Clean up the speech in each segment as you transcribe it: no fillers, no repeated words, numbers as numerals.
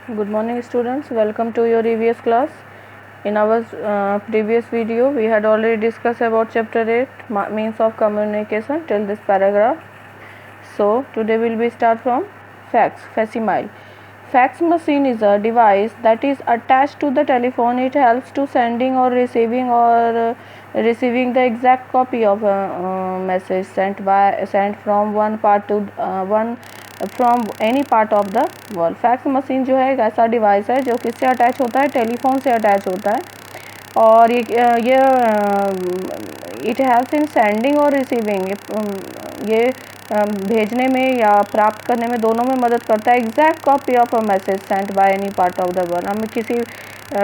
Good morning students, welcome to your EVS class. In our previous video we had already discussed about chapter 8 means of communication till this paragraph. So today we will be start from facsimile. Fax machine is a device that is attached to the telephone. It helps to sending or receiving the exact copy of a message sent from one part to one from any part of the world. Fax machine जो है एक ऐसा device है जो किससे attach होता है, telephone से अटैच होता है. और ये इट हेल्प्स इन सेंडिंग और रिसीविंग. ये भेजने में या प्राप्त करने में दोनों में मदद करता है. Exact copy of a message sent by any part of the world. हम किसी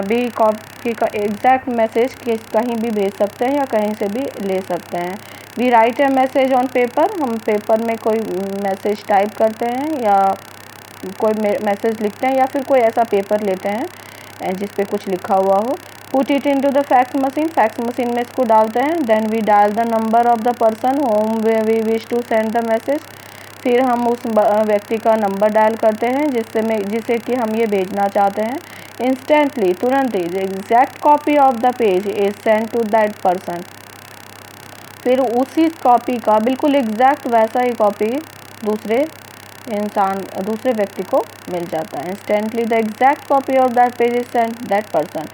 भी कॉपी का एग्जैक्ट मैसेज कहीं भी भेज सकते हैं या कहीं से भी ले सकते हैं. We write a message on paper. हम पेपर में कोई मैसेज टाइप करते हैं या कोई मैसेज लिखते हैं या फिर कोई ऐसा पेपर लेते हैं जिस पे कुछ लिखा हुआ हो. Put it into the fax machine. Fax machine में इसको डालते हैं. Then we dial the number of the person whom we wish to send the message. फिर हम उस व्यक्ति का नंबर डायल करते हैं जिसे कि हम ये भेजना चाहते हैं. इंस्टेंटली, तुरंत ही exact copy of the page is send to that person. फिर उसी कॉपी का बिल्कुल एग्जैक्ट वैसा ही कॉपी दूसरे व्यक्ति को मिल जाता है. Instantly the exact copy of that page is sent that person.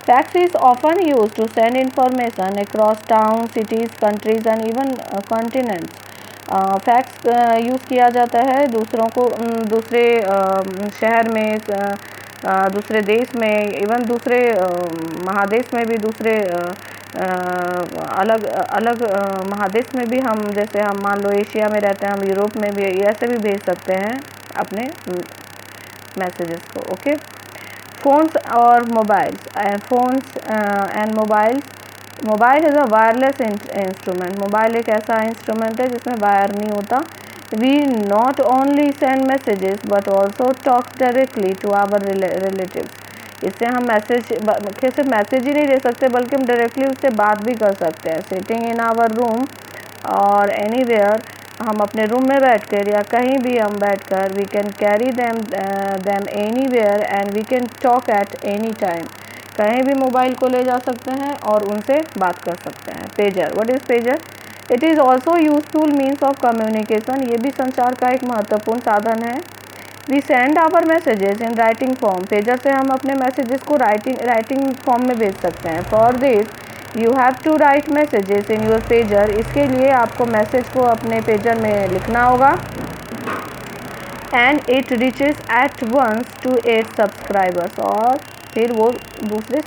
Fax is often use to send information across town, cities, countries and even continents. Fax use किया जाता है दूसरे शहर में, दूसरे देश में, इवन दूसरे महादेश में भी, दूसरे अलग अलग महादेश में भी. हम जैसे हम मान लो एशिया में रहते हैं, हम यूरोप में भी ऐसे भी भेज सकते हैं अपने मैसेजेस को. ओके. फ़ोन्स और mobiles. Phones and mobiles. Mobile is a wireless instrument. Mobile एक ऐसा इंस्ट्रूमेंट है जिसमें वायर नहीं होता. We not only send messages but also talk directly to our relatives. इससे हम सिर्फ मैसेज ही नहीं दे सकते बल्कि हम डायरेक्टली उससे बात भी कर सकते हैं. सिटिंग इन आवर रूम और एनीवेयर. हम अपने रूम में बैठकर या कहीं भी हम बैठकर we can carry them anywhere and we can talk at any time. कहीं भी मोबाइल को ले जा सकते हैं और उनसे बात कर सकते हैं. Pager. What is pager? It is also useful means of communication. ये भी संचार का एक महत्वपूर्ण साधन है. We send our messages in writing form. Pager से हम अपने मैसेजेस को राइटिंग फॉर्म में भेज सकते हैं. For this you have to write messages in your pager. इसके लिए आपको मैसेज को अपने पेजर में लिखना होगा. And it reaches at once to 8 subscribers. और फिर वो दूसरे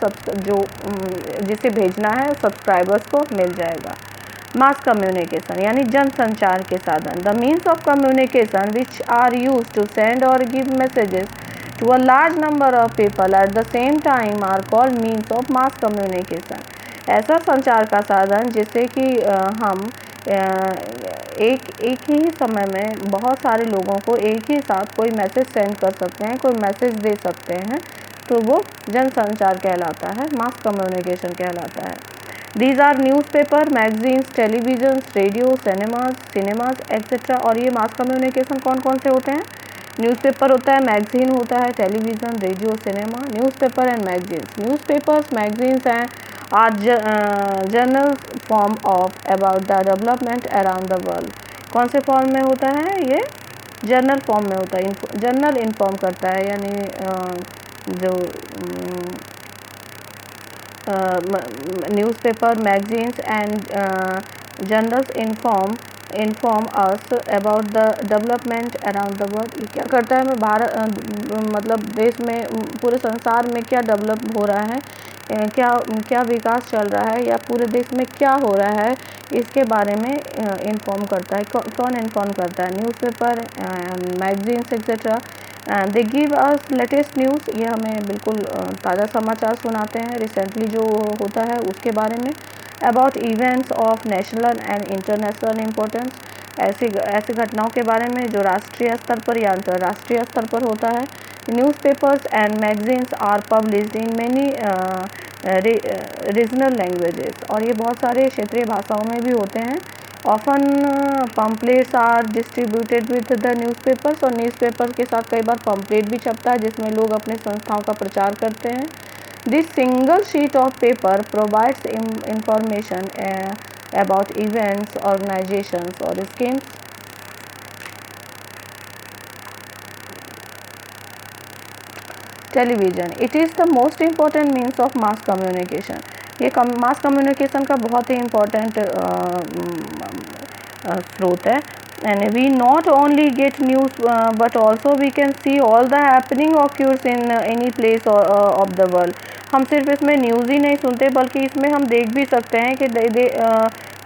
जिसे भेजना है सब्सक्राइबर्स को मिल जाएगा. मास कम्युनिकेशन यानी जनसंचार के साधन. The means of communication which are use to send और give messages to a large number of people at the same time are called means of mass communication. ऐसा संचार का साधन जिससे कि हम एक ही समय में बहुत सारे लोगों को एक ही साथ कोई मैसेज सेंड कर सकते हैं, कोई मैसेज दे सकते हैं, तो वो जनसंचार कहलाता है, मास कम्युनिकेशन कहलाता है. These are newspaper, magazines, television, radio, cinemas etcetera. और ये मास कम्युनिकेशन कौन कौन से होते हैं? न्यूज़पेपर होता है, मैगजीन होता है, television, radio, cinema. Newspaper and magazines. Newspapers, magazines are journal form of about the development around the world. कौन से फॉर्म में होता है? ये जर्नल फॉर्म में होता है. जर्नल इन्फॉर्म करता है यानी जो newspaper, magazines and journals inform us about the development around the world. ये क्या करता है? हमें भारत मतलब देश में, पूरे संसार में क्या डेवलप हो रहा है, क्या विकास चल रहा है या पूरे देश में क्या हो रहा है, इसके बारे में इन्फॉर्म करता है. कौन इन्फॉर्म करता है? Newspaper, magazines etcetera. They give us latest news. ये हमें बिल्कुल ताज़ा समाचार सुनाते हैं, रिसेंटली जो होता है उसके बारे में. About events of national and international importance. ऐसी घटनाओं के बारे में जो राष्ट्रीय स्तर पर या अंतर्राष्ट्रीय स्तर पर होता है. Newspapers and magazines are published in many regional languages. और ये बहुत सारे क्षेत्रीय भाषाओं में भी होते हैं. Often pamphlets are distributed with the newspapers, और न्यूज़पेपर के साथ कई बार पम्पलेट भी छपता है जिसमें लोग अपने संस्थाओं का प्रचार करते हैं. This single sheet of paper provides information about events, organizations or schemes. Television, it is the most important means of mass communication. ये मास कम्युनिकेशन का बहुत ही इम्पॉर्टेंट स्रोत है. And we not only get news but also we can see all the happening occurs in any place of the world. हम सिर्फ इसमें news ही नहीं सुनते बल्कि इसमें हम देख भी सकते हैं कि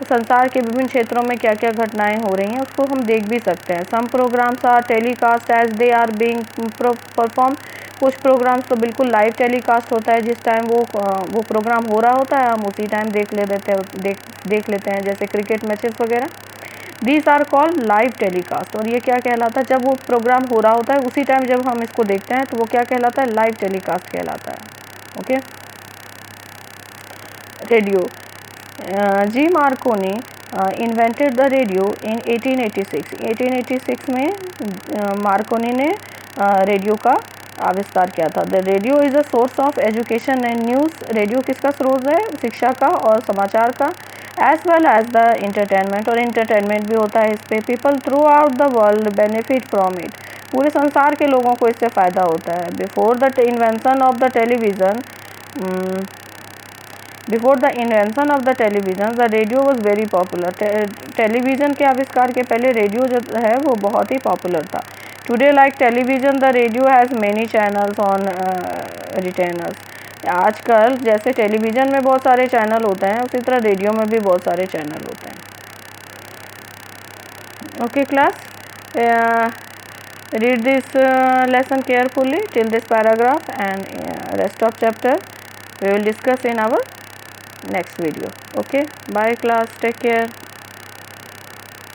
संसार के विभिन्न क्षेत्रों में क्या क्या घटनाएं हो रही हैं, उसको हम देख भी सकते हैं. Some programmes are telecast as they are being perform. कुछ प्रोग्राम्स तो बिल्कुल लाइव टेलीकास्ट होता है, जिस टाइम वो प्रोग्राम हो रहा होता है हम उसी टाइम देख लेते हैं, जैसे क्रिकेट मैचेस वगैरह. These are called live telecast. और ये क्या कहलाता है, जब वो प्रोग्राम हो रहा होता है उसी टाइम जब हम इसको देखते हैं तो वो क्या कहलाता है, लाइव टेलीकास्ट कहलाता है. Okay. Radio. G Marconi invented the radio in 1886. 1886 में मार्कोनी ने रेडियो का आविष्कार किया था. The radio is a source of education and news. Radio किसका स्रोत है, शिक्षा का और समाचार का. As well as the entertainment, और इंटरटेनमेंट भी होता है इस पे. People throughout the world benefit from it. पूरे संसार के लोगों को इससे फ़ायदा होता है. Before the invention of the television the radio was very popular. Television के आविष्कार के पहले रेडियो जो है वो बहुत ही पॉपुलर था. Today like television the radio has many channels on retainers. आजकल जैसे टेलीविज़न में बहुत सारे चैनल होते हैं उसी तरह रेडियो में भी बहुत सारे चैनल होते हैं. Okay class, read this lesson carefully till this paragraph, and rest of chapter we will discuss in our next video. Okay, bye class, take care.